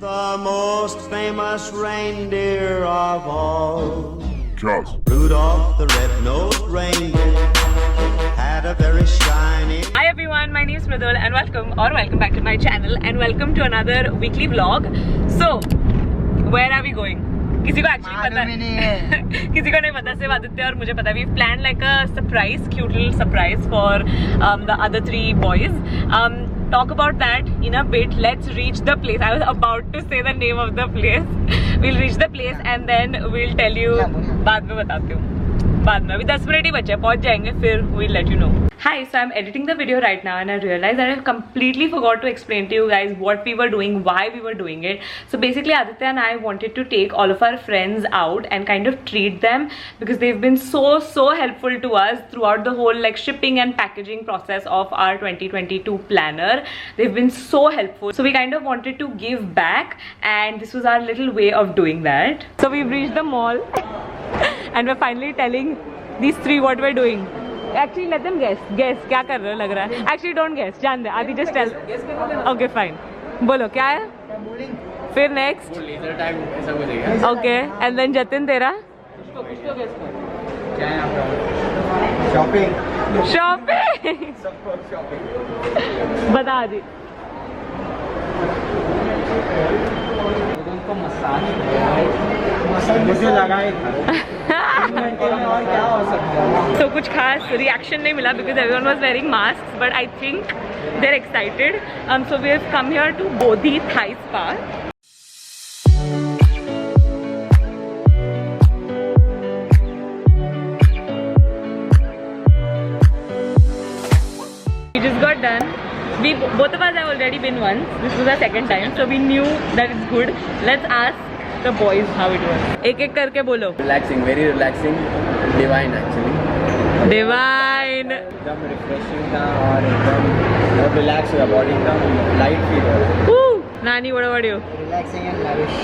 The most famous reindeer of all. Charles. Rudolph the red-nosed reindeer had a very shiny... Hi everyone, my name is Mridul and welcome back to my channel and welcome to another weekly vlog. So, where are we going? किसी को actually पता है किसी को नहीं पता सिर्फ आदित्य और मुझे पता है. We've planned like a surprise, cute little surprise for the other three boys. Talk about that in a bit. Let's reach the place. I was about to say the name of the place. We'll reach the place and then we'll tell you. बाद में बताती हूँ. बाद में अभी 10 minute ही बचे हैं, पहुँच जाएंगे फिर we'll let you know. Hi, so I'm editing the video right now and I realized that I completely forgot to explain to you guys what we were doing, why we were doing it. So basically Aditya and I wanted to take all of our friends out and kind of treat them because they've been so helpful to us throughout the whole like shipping and packaging process of our 2022 planner. They've been so helpful. So we kind of wanted to give back and this was our little way of doing that. So we've reached the mall and we're finally telling these three what we're doing. Actually, let them guess. Guess क्या कर रहे हो लग रहा है. Actually, don't guess. जान दे. आदि just tell. Okay, fine. बोलो क्या है? फिर next. लेजर टैग ऐसा कुछ है. Okay, and then जतिन तेरा? क्या है आपका? शॉपिंग. Shopping. सबको शॉपिंग. बता आदि. उनको मसाज मुझे लगाए और क्या हो सकता है. So कुछ खास reaction नहीं मिला because everyone was wearing masks, but I think they're excited. So we have come here to Bodhi Thai Spa. We just got done. Both of us have already been once. This was our second time, so we knew that it's good. Let's ask the boys how it was. एक करके बोलो. Relaxing, very relaxing, divine actually. Divine. एकदम refreshing था और एकदम relax हुआ body एकदम light feel हो रहा है. Woo! Nani, what about you? Relaxing and lavish.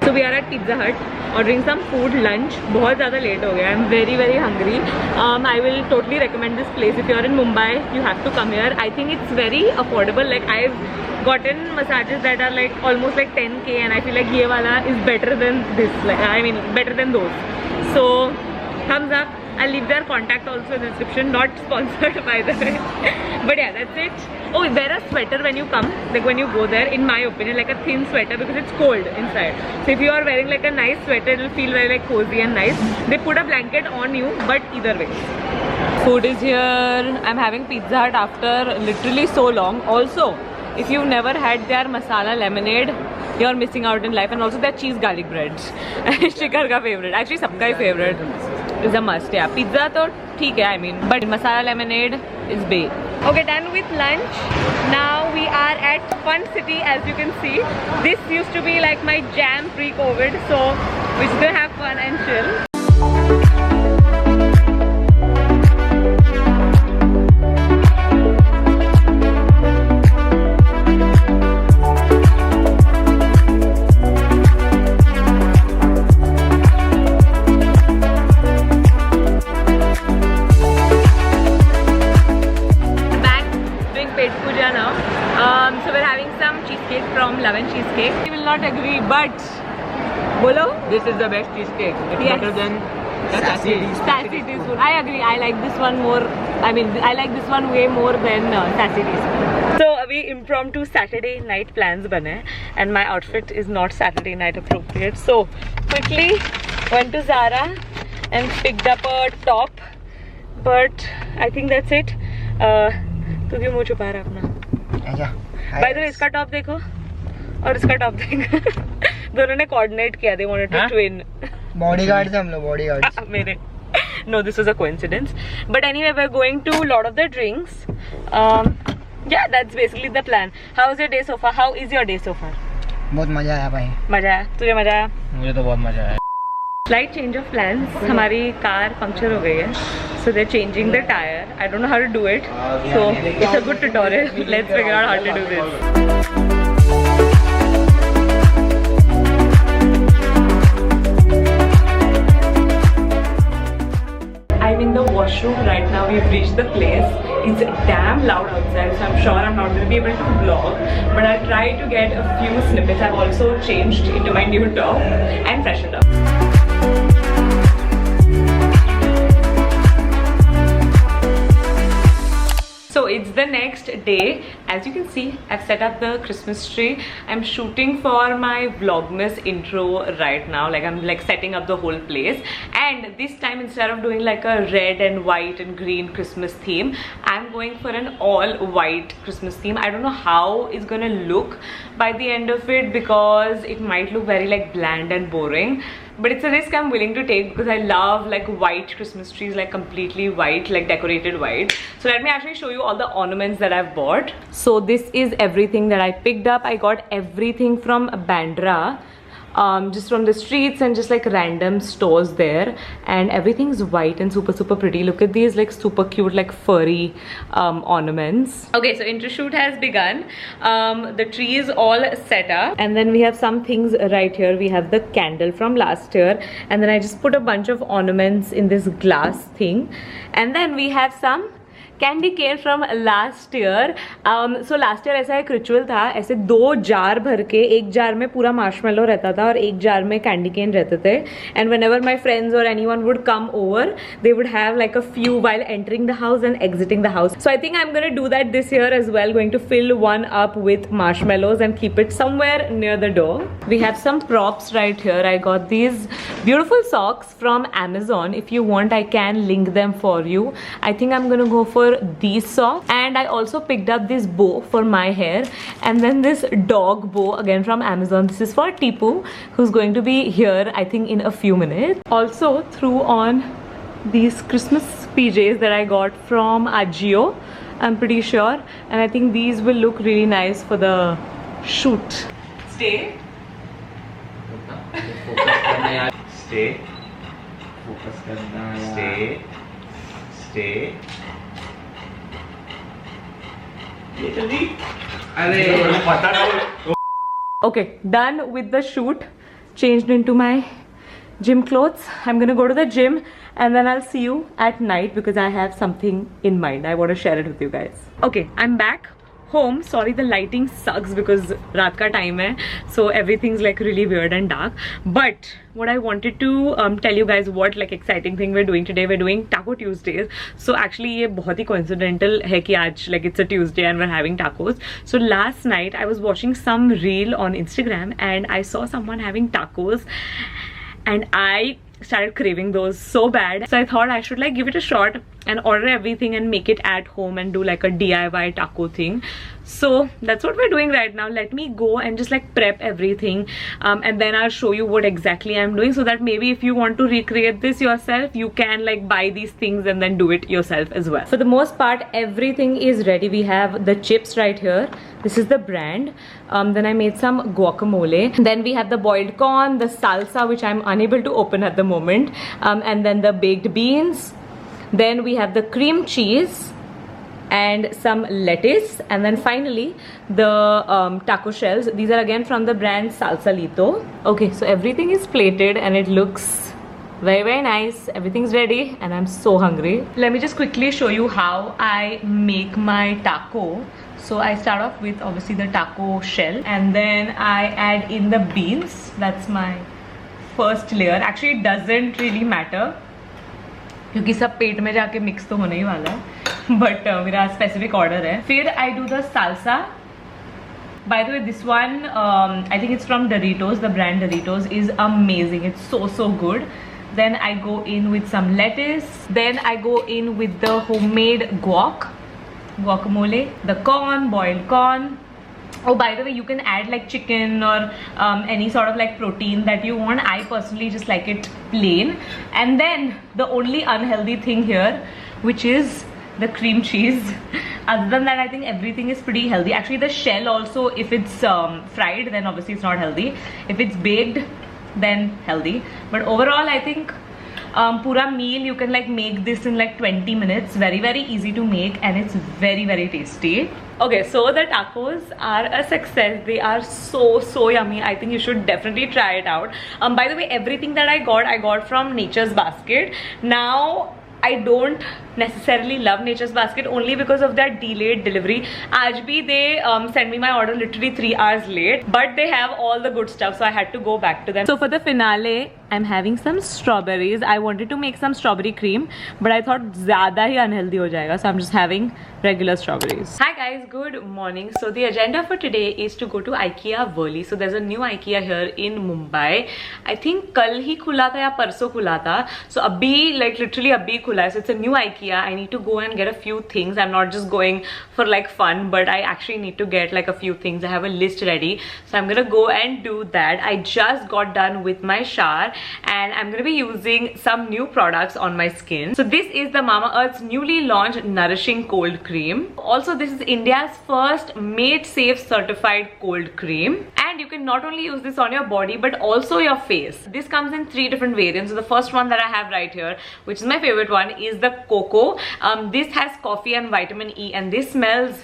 So we are at Pizza Hut ordering some food lunch. बहुत ज़्यादा late हो गया. I'm very hungry. I will totally recommend this place. If you are in Mumbai, you have to come here. I think it's very affordable. Like I've gotten massages that are like almost like 10K and I feel like ये वाला is better than this. Like I mean better than those. So thumbs up. I'll leave their contact also in the description. Not sponsored by the way. But yeah, that's it. Oh, wear a sweater when you come. Like when you go there, in my opinion, like a thin sweater because it's cold inside. So if you are wearing like a nice sweater, it'll feel very like cozy and nice. They put a blanket on you, but either way. Food is here. I'm having Pizza Hut after literally so long. Also, if you've never had their masala lemonade, you're missing out in life. And also their cheese garlic breads. Shikhar ka favorite. Actually, sabka favorite. Is a must. Yeah, pizza to theek hai, I mean, but masala lemonade is big. Okay, done with lunch. Now we are at Fun City, as you can see. This used to be like my jam pre-COVID, so we're just gonna have fun and chill. So we're having some cheesecake from Love and Cheesecake. We will not agree, but bolo. This is the best cheesecake. It's Yes. better than the sassy teaspoon. I agree. I like this one more. I mean, I like this one way more than sassy teaspoon. So we impromptu Saturday night plans bane, and my outfit is not Saturday night appropriate. So quickly went to Zara and picked up a top, but I think that's it. तू क्यों मुँह छुपा रहा अपना? By the way, इसका top देखो और इसका टॉप देखो. दोनों ने कोऑर्डिनेट किया. They wanted to twin. Bodyguard हम लोग बॉडीगार्ड. मेरे. No, this was a coincidence. But anyway, we're going to Lord of the Drinks. Yeah, that's basically the plan. How was your day so far? How is your day so far? बहुत मजा आया भाई. मजा आया. तुझे मजा आया? मुझे तो बहुत मजा आया. Slight change of plans. हमारी कार पंक्चर हो गई है. So they're changing the tire. I don't know how to do it. So it's a good tutorial. Let's figure out how to do this. I'm in the washroom right now. We've reached the place. It's damn loud outside, so I'm sure I'm not going to be able to vlog, but I'll try to get a few snippets. I've also changed into my new top and freshened up. So it's the next day. As you can see, I've set up the Christmas tree. I'm shooting for my Vlogmas intro right now. Like I'm like setting up the whole place. And this time, instead of doing like a red and white and green Christmas theme, I'm going for an all white Christmas theme. I don't know how it's gonna look by the end of it, because it might look very like bland and boring. But it's a risk I'm willing to take because I love like white Christmas trees, like completely white, like decorated white. So let me actually show you all the ornaments that I've bought. So this is everything that I picked up. I got everything from Bandra. Just from the streets and just like random stores there, and everything's white and super pretty. Look at these like super cute like furry ornaments. Okay, so intro shoot has begun. The tree is all set up, and then we have some things right here. We have the candle from last year, and then I just put a bunch of ornaments in this glass thing, and then we have some candy cane from last year. So last year ऐसा एक ritual था, ऐसे 2 jar भर के, एक jar में पूरा marshmallow रहता था और एक जार में कैंडी केन रहते थे. And whenever my friends और anyone would come over, they would have like a few while entering the house and exiting the house. So I think I am gonna do that this year as well, going to fill one up with marshmallows and keep it somewhere near the door. We have some props right here. I got these beautiful socks from Amazon. If you want, I can link them for you. I think I'm gonna go for these socks, and I also picked up this bow for my hair, and then this dog bow again from Amazon. This is for Tipu, who's going to be here I think in a few minutes. Also threw on these Christmas PJs that I got from Ajio, I'm pretty sure, and I think these will look really nice for the shoot. Stay. Stay. Focus करना यार. Stay. Stay. ये जल्दी. अरे पता नहीं. Okay, done with the shoot. Changed into my gym clothes. I'm gonna go to the gym and then I'll see you at night because I have something in mind. I want to share it with you guys. Okay, I'm back home. Sorry, the lighting sucks because raat ka time hai, so everything's like really weird and dark. But what I wanted to tell you guys what like exciting thing we're doing today. We're doing Taco Tuesdays. So actually ये बहुत ही coincidental है कि आज like it's a Tuesday and we're having tacos. So last night I was watching some reel on Instagram and I saw someone having tacos, and I started craving those so bad. So I thought I should like give it a shot and order everything and make it at home and do like a DIY taco thing. So that's what we're doing right now. Let me go and just like prep everything, and then I'll show you what exactly I'm doing, so that maybe if you want to recreate this yourself, you can like buy these things and then do it yourself as well. For the most part, everything is ready. We have the chips right here. This is the brand. Then I made some guacamole. Then we have the boiled corn, the salsa, which I'm unable to open at the moment, and then the baked beans. Then we have the cream cheese and some lettuce, and then finally the taco shells. These are again from the brand Salsalito. Okay, so everything is plated and it looks very nice. Everything's ready and I'm so hungry. Let me just quickly show you how I make my taco. So I start off with obviously the taco shell, and then I add in the beans. That's my first layer. Actually it doesn't really matter क्योंकि सब पेट में जाके mix तो होने ही वाला है, but मेरा specific order है. फिर I do the salsa. By the way, this one I think it's from Doritos. The brand Doritos is amazing. It's so good. Then I go in with some lettuce. Then I go in with the homemade guacamole, the corn, boiled corn. Oh, by the way, you can add like chicken or any sort of like protein that you want. I personally just like it plain. And then the only unhealthy thing here, which is the cream cheese. Other than that, I think everything is pretty healthy. Actually, the shell also, if it's fried, then obviously it's not healthy. If it's baked, then healthy. But overall, I think pura meal you can like make this in like 20 minutes. Very easy to make, and it's very tasty. Okay, so the tacos are a success. They are so yummy. I think you should definitely try it out. By the way, everything that I got from Nature's Basket. Now I don't necessarily love Nature's Basket only because of that delayed delivery. Aaj bhi they send me my order literally 3 hours late, but they have all the good stuff, so I had to go back to them. So for the finale, I'm having some strawberries. I wanted to make some strawberry cream, but I thought zyada hi unhealthy ho jayega, so I'm just having regular strawberries. Hi guys, good morning. So the agenda for today is to go to IKEA Worli. So there's a new IKEA here in Mumbai. I think kal hi khula tha ya parso khula tha. So abhi, like literally abhi khula hai. So it's a new IKEA. I need to go and get a few things. I'm not just going for like fun, but I actually need to get like a few things. I have a list ready, so I'm gonna go and do that. I just got done with my shower and I'm gonna be using some new products on my skin. So this is the Mamaearth's newly launched Nourishing Cold Cream. Also, this is India's first Made Safe certified cold cream, and you can not only use this on your body but also your face. This comes in 3 different variants. So the first one that I have right here, which is my favorite one, is the Cocoa. This has coffee and vitamin E, and this smells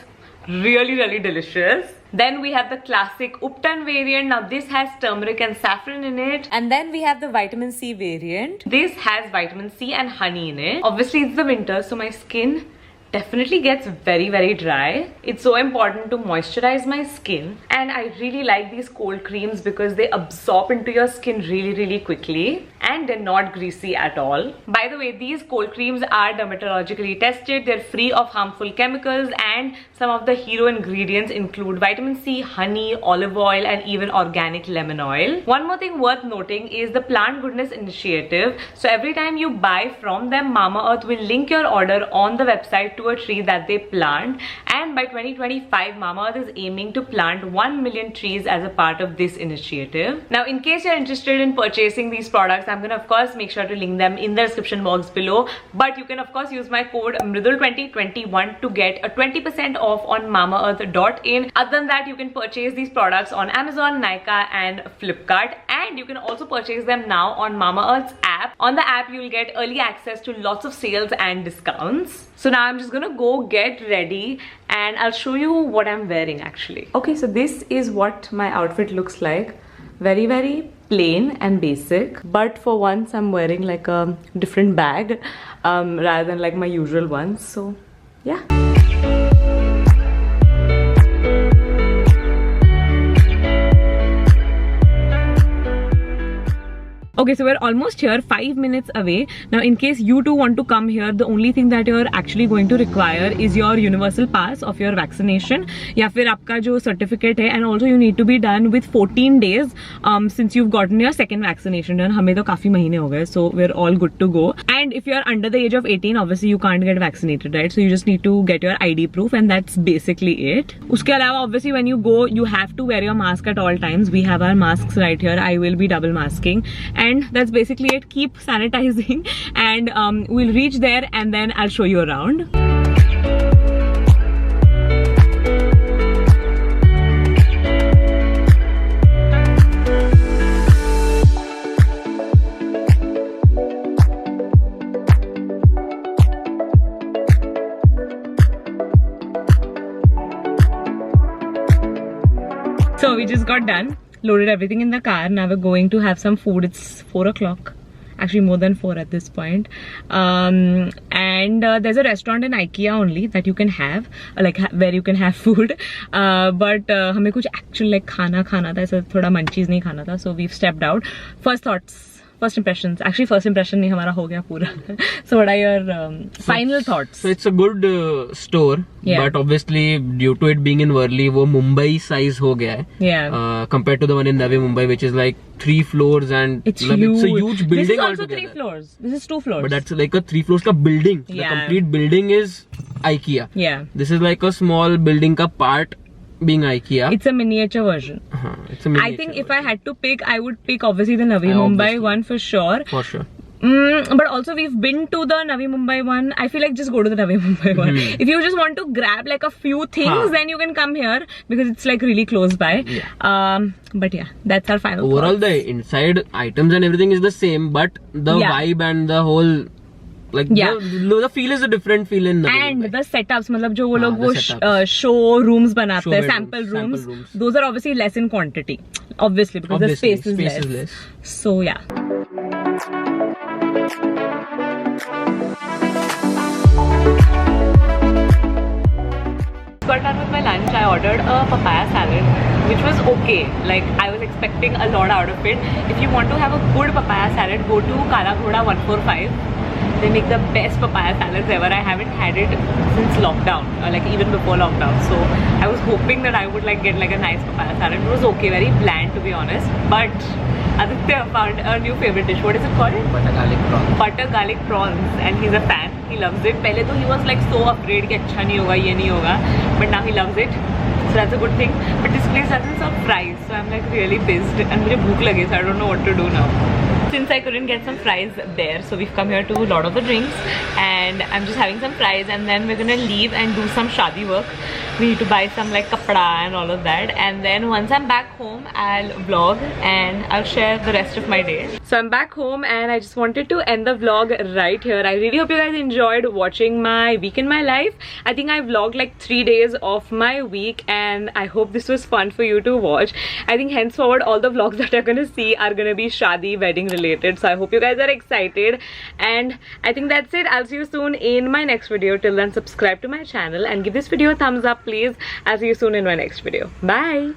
really delicious. Then we have the classic Upton variant. Now this has turmeric and saffron in it. And then we have the vitamin C variant. This has vitamin C and honey in it. Obviously it's the winter, so my skin definitely gets very dry. It's so important to moisturize my skin, and I really like these cold creams because they absorb into your skin really quickly, and they're not greasy at all. By the way, these cold creams are dermatologically tested. They're free of harmful chemicals, and some of the hero ingredients include vitamin C, honey, olive oil, and even organic lemon oil. One more thing worth noting is the Plant Goodness Initiative. So every time you buy from them, Mamaearth will link your order on the website to a tree that they plant, and by 2025 Mamaearth is aiming to plant 1 million trees as a part of this initiative. Now in case you're interested in purchasing these products, I'm gonna of course make sure to link them in the description box below, but you can of course use my code Mridul2021 to get a 20% off on mamaearth.in. Other than that, you can purchase these products on Amazon, Nykaa and Flipkart, and you can also purchase them now on Mamaearth's app. On the app you'll get early access to lots of sales and discounts. So now I'm just gonna go get ready and I'll show you what I'm wearing actually. Okay, so this is what my outfit looks like. Very plain and basic, but for once I'm wearing like a different bag rather than like my usual ones. So yeah. Okay, so we're almost here, 5 minutes away. Now, in case you too want to come here, the only thing that you're actually going to require is your universal pass of your vaccination, या फिर आपका जो certificate है, and also you need to be done with 14 days since you've gotten your second vaccination done. हमें तो काफी महीने हो गए, so we're all good to go. And if you're under the age of 18, obviously you can't get vaccinated, right? So you just need to get your ID proof, and that's basically it. उसके अलावा obviously when you go, you have to wear your mask at all times. We have our masks right here. I will be double masking. And that's basically it. Keep sanitizing, and we'll reach there and then I'll show you around. So we just got done. Loaded everything in the car. Now we're going to have some food. It's 4 o'clock. Actually more than 4 at this point. And there's a restaurant in IKEA only that you can have, like where you can have food. But हमें कुछ actual like खाना था, ऐसा थोड़ा munchies नहीं खाना था. So we've stepped out. First thoughts. First impressions. Actually, first impression नहीं हमारा हो गया पूरा. So what are your final thoughts? So it's a good store, yeah. But obviously due to it being in Worli, वो Mumbai size हो गया है. Yeah. Compared to the one in Navi Mumbai, which is like 3 floors and it's huge. It's a huge building. This is also altogether. 3 floors. This is 2 floors. But that's like a 3 floors ka building. Yeah. The complete building is IKEA. Yeah. This is like a small building ka part being IKEA. It's a miniature version. It's a miniature I think if I had to pick, I would pick obviously the Navi Mumbai one for sure. For sure. But also we've been to the Navi Mumbai one. I feel like just go to the Navi Mumbai one. If you just want to grab like a few things, then you can come here because it's like really close by. Yeah. But yeah, that's our final Overall, thoughts. the inside items and everything is the same, but the vibe and the whole, like the feel is a different feel in Navi and Mumbai. the setups, मतलब जो वो लोग वो show rooms बनाते हैं, sample rooms, those are obviously less in quantity, obviously because the space is less. So yeah. got done with my lunch, I ordered a papaya salad, which was okay. Like, I was expecting a lot out of it. If you want to have a good papaya salad, go to Kala Ghoda 145. They make the best papaya salads ever. I haven't had it since lockdown, or like even before lockdown. So I was hoping that I would like get like a nice papaya salad. It was okay, very bland to be honest. But Aditya found a new favorite dish. What is it called? Butter garlic prawns. Butter garlic prawns, and he's a fan. He loves it. Pehle to he was like so afraid कि अच्छा नहीं होगा, ये नहीं होगा, but now he loves it. So that's a good thing. But this place doesn't serve fries, so I'm like really pissed. And मुझे भूख लगी, so I don't know what to do now. Since I couldn't get some fries there, so we've come here to Lord of the Drinks, and I'm just having some fries, and then we're gonna leave and do some shadi work. We need to buy some like kapda and all of that, and then once I'm back home, I'll vlog and I'll share the rest of my day. So I'm back home, and I just wanted to end the vlog right here. I really hope you guys enjoyed watching my week in my life. I think I vlogged like 3 days of my week, and I hope this was fun for you to watch. I think henceforward all the vlogs that you're gonna see are gonna be shadi wedding related, so I hope you guys are excited, and I think that's it. I'll see you soon in my next video. Till then, subscribe to my channel and give this video a thumbs up please. I'll see you soon in my next video. Bye.